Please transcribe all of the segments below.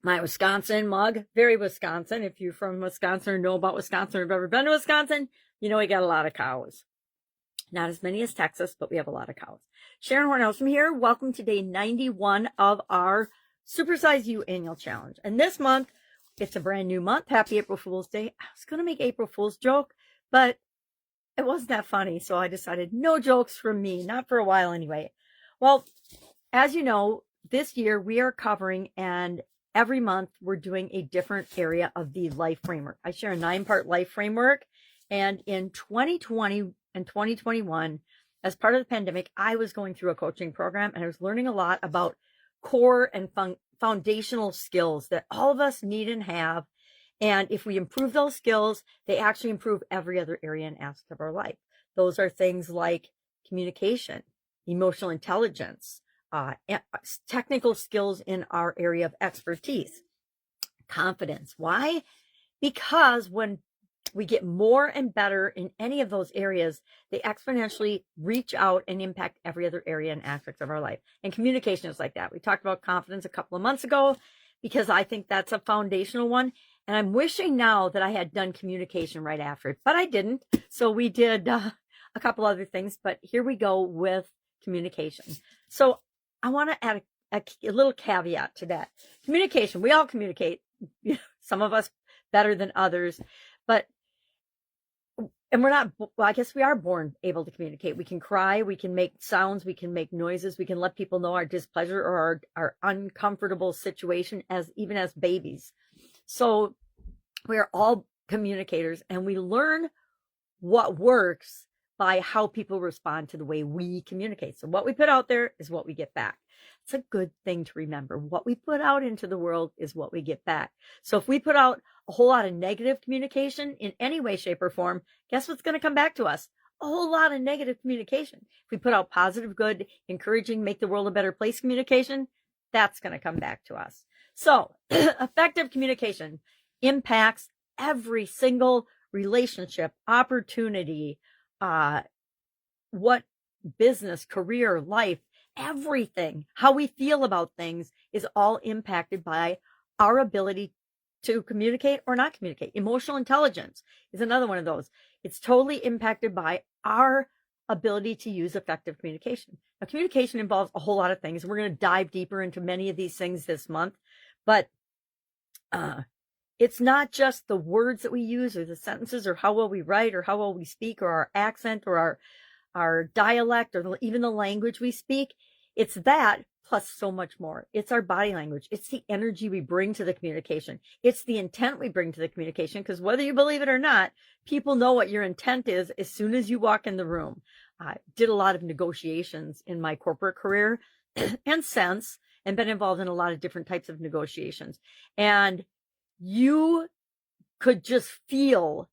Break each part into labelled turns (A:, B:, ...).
A: my Wisconsin mug, very Wisconsin. If you're from Wisconsin or know about Wisconsin or have ever been to Wisconsin, you know we got a lot of cows. Not as many as Texas, but we have a lot of cows. Sharon Horne-Ellstrom here. Welcome to day 91 of our Supersize You annual challenge. And this month, it's a brand new month. Happy April Fool's Day. I was going to make April Fool's joke, but it wasn't that funny. So I decided no jokes from me, not for a while anyway. Well, as you know, this year we are covering, and every month we're doing a different area of the life framework. I share a 9-part life framework. And in 2020 and 2021, as part of the pandemic, I was going through a coaching program and I was learning a lot about core and foundational skills that all of us need and have. And if we improve those skills, they actually improve every other area and aspect of our life. Those are things like communication, emotional intelligence, technical skills in our area of expertise, confidence. Why? Because when we get more and better in any of those areas, they exponentially reach out and impact every other area and aspect of our life. And communication is like that. We talked about confidence a couple of months ago because I think that's a foundational one. And I'm wishing now that I had done communication right after it, but I didn't. So we did a couple other things, but here we go with communication. So I want to add a little caveat to that. Communication, we all communicate, some of us better than others, and we're not, well, I guess we are born able to communicate. We can cry, we can make sounds, we can make noises, we can let people know our displeasure or our uncomfortable situation even as babies. So we're all communicators, and we learn what works by how people respond to the way we communicate. So what we put out there is what we get back. It's a good thing to remember. What we put out into the world is what we get back. So if we put out a whole lot of negative communication in any way, shape, or form, guess what's going to come back to us? A whole lot of negative communication. If we put out positive, good, encouraging, make the world a better place communication, that's going to come back to us. So effective communication impacts every single relationship, opportunity, what business, career, life, everything, how we feel about things is all impacted by our ability to communicate or not communicate. Emotional intelligence is another one of those. It's totally impacted by our ability to use effective communication. Now, communication involves a whole lot of things. We're going to dive deeper into many of these things this month, but it's not just the words that we use or the sentences or how well we write or how well we speak or our accent or our dialect or even the language we speak. It's that plus so much more. It's our body language. It's the energy we bring to the communication. It's the intent we bring to the communication, because whether you believe it or not, people know what your intent is as soon as you walk in the room. I did a lot of negotiations in my corporate career and since, and been involved in a lot of different types of negotiations. And you could just feel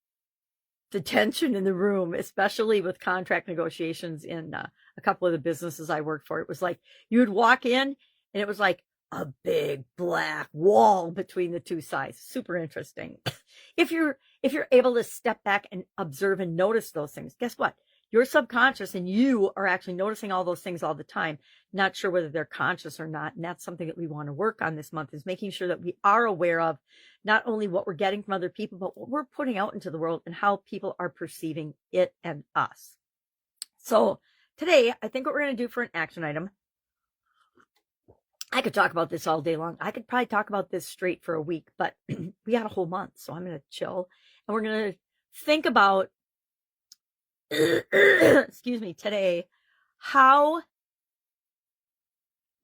A: the tension in the room, especially with contract negotiations in a couple of the businesses I worked for. It was like you would walk in and it was like a big black wall between the two sides. Super interesting. If you're able to step back and observe and notice those things, guess what? Your subconscious and you are actually noticing all those things all the time, not sure whether they're conscious or not. And that's something that we want to work on this month, is making sure that we are aware of not only what we're getting from other people, but what we're putting out into the world and how people are perceiving it and us. So today, I think what we're going to do for an action item, I could talk about this all day long. I could probably talk about this straight for a week, but we got a whole month. So I'm going to chill and we're going to think about excuse me, today, how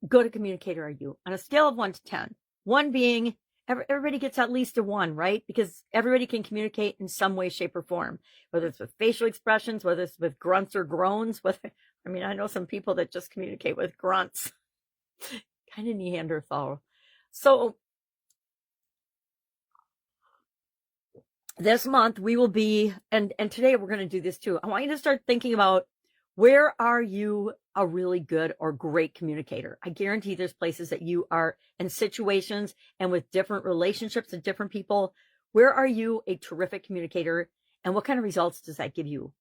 A: good a communicator are you on a scale of 1 to 10? 1 being everybody gets at least a 1, right? Because everybody can communicate in some way, shape, or form, whether it's with facial expressions, whether it's with grunts or groans. I know some people that just communicate with grunts, kind of Neanderthal. So this month we will be, and today we're going to do this too. I want you to start thinking about, where are you a really good or great communicator? I guarantee there's places that you are in situations and with different relationships and different people. Where are you a terrific communicator, and what kind of results does that give you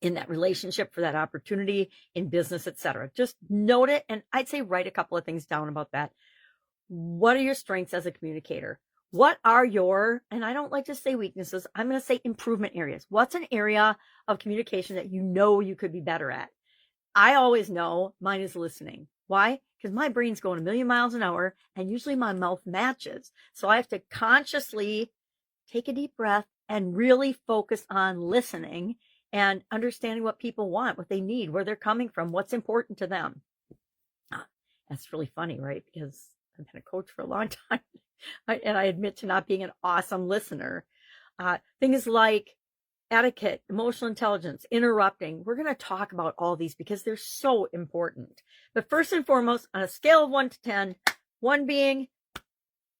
A: in that relationship, for that opportunity, in business, etc.? Just note it, and I'd say write a couple of things down about that. What are your strengths as a communicator? What are your, and I don't like to say weaknesses, I'm going to say improvement areas. What's an area of communication that you know you could be better at? I always know mine is listening. Why? Because my brain's going a million miles an hour and usually my mouth matches. So I have to consciously take a deep breath and really focus on listening and understanding what people want, what they need, where they're coming from, what's important to them. That's really funny, right? Because I've been a coach for a long time and I admit to not being an awesome listener. Things like etiquette, emotional intelligence, interrupting. We're going to talk about all these because they're so important. But first and foremost, on a scale of 1 to 10, 1 being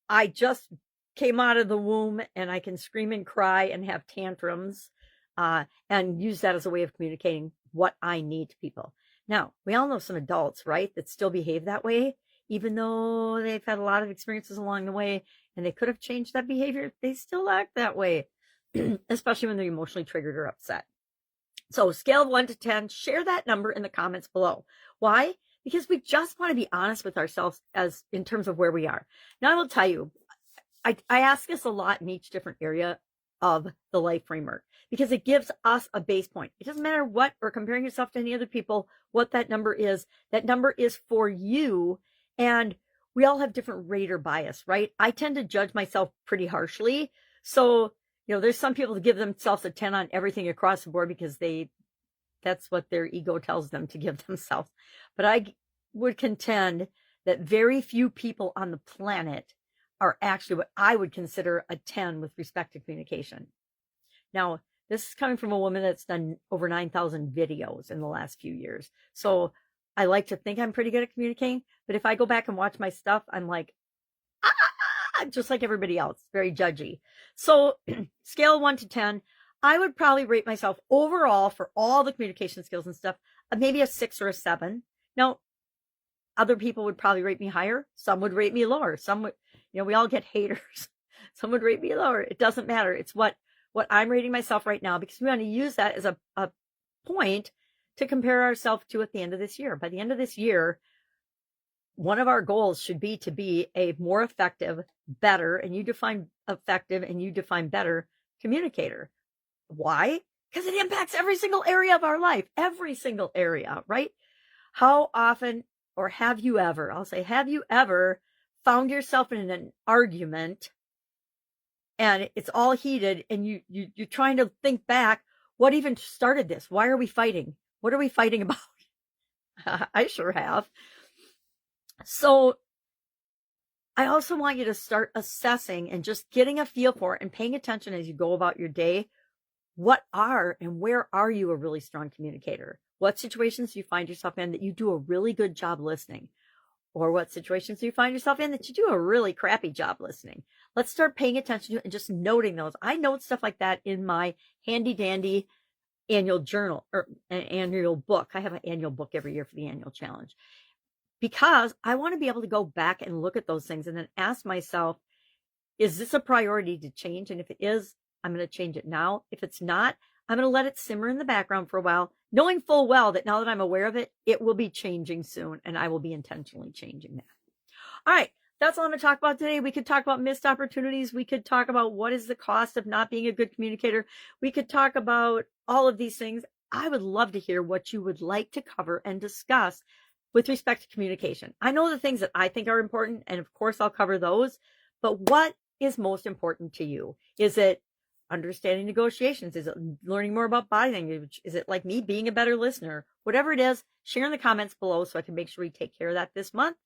A: I just came out of the womb and I can scream and cry and have tantrums and use that as a way of communicating what I need to people. Now, we all know some adults, right, that still behave that way, even though they've had a lot of experiences along the way and they could have changed that behavior. They still act that way, especially when they're emotionally triggered or upset. So scale of 1 to 10, share that number in the comments below. Why? Because we just want to be honest with ourselves as in terms of where we are. Now, I will tell you, I ask this a lot in each different area of the life framework because it gives us a base point. It doesn't matter what, or comparing yourself to any other people, what that number is. That number is for you. And we all have different rater bias, right? I tend to judge myself pretty harshly. So, you know, there's some people that give themselves a 10 on everything across the board because that's what their ego tells them to give themselves. But I would contend that very few people on the planet are actually what I would consider a 10 with respect to communication. Now, this is coming from a woman that's done over 9,000 videos in the last few years. So I like to think I'm pretty good at communicating, but if I go back and watch my stuff, I'm like, just like everybody else, very judgy. So scale 1 to 10, I would probably rate myself overall for all the communication skills and stuff, maybe a 6 or a 7. Now, other people would probably rate me higher. Some would rate me lower. Some would, you know, we all get haters. Some would rate me lower. It doesn't matter. It's what I'm rating myself right now because we want to use that as a point to compare ourselves to at the end of this year. By the end of this year, one of our goals should be to be a more effective, better, and you define effective and you define better communicator. Why? Because it impacts every single area of our life, every single area, right? How often, or have you ever, I'll say, have you ever found yourself in an argument and it's all heated and you're trying to think back, what even started this? Why are we fighting? What are we fighting about? I sure have. So I also want you to start assessing and just getting a feel for it and paying attention as you go about your day. What are and where are you a really strong communicator? What situations do you find yourself in that you do a really good job listening? Or what situations do you find yourself in that you do a really crappy job listening? Let's start paying attention to it and just noting those. I note stuff like that in my handy dandy annual journal or an annual book. I have an annual book every year for the annual challenge because I want to be able to go back and look at those things and then ask myself, is this a priority to change? And if it is, I'm going to change it now. If it's not, I'm going to let it simmer in the background for a while, knowing full well that now that I'm aware of it, it will be changing soon and I will be intentionally changing that. All right. That's all I'm going to talk about today. We could talk about missed opportunities. We could talk about what is the cost of not being a good communicator. We could talk about all of these things. I would love to hear what you would like to cover and discuss with respect to communication. I know the things that I think are important, and of course I'll cover those, but what is most important to you? Is it understanding negotiations? Is it learning more about body language? Is it like me being a better listener? Whatever it is, share in the comments below so I can make sure we take care of that this month.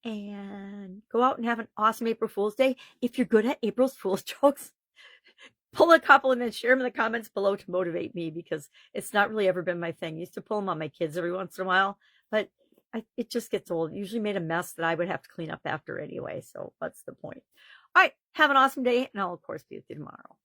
A: And go out and have an awesome April Fool's Day. If you're good at April Fool's jokes, pull a couple and then share them in the comments below to motivate me because it's not really ever been my thing. I used to pull them on my kids every once in a while, but it just gets old. It usually made a mess that I would have to clean up after anyway. So what's the point? All right. Have an awesome day. And I'll, of course, be with you tomorrow.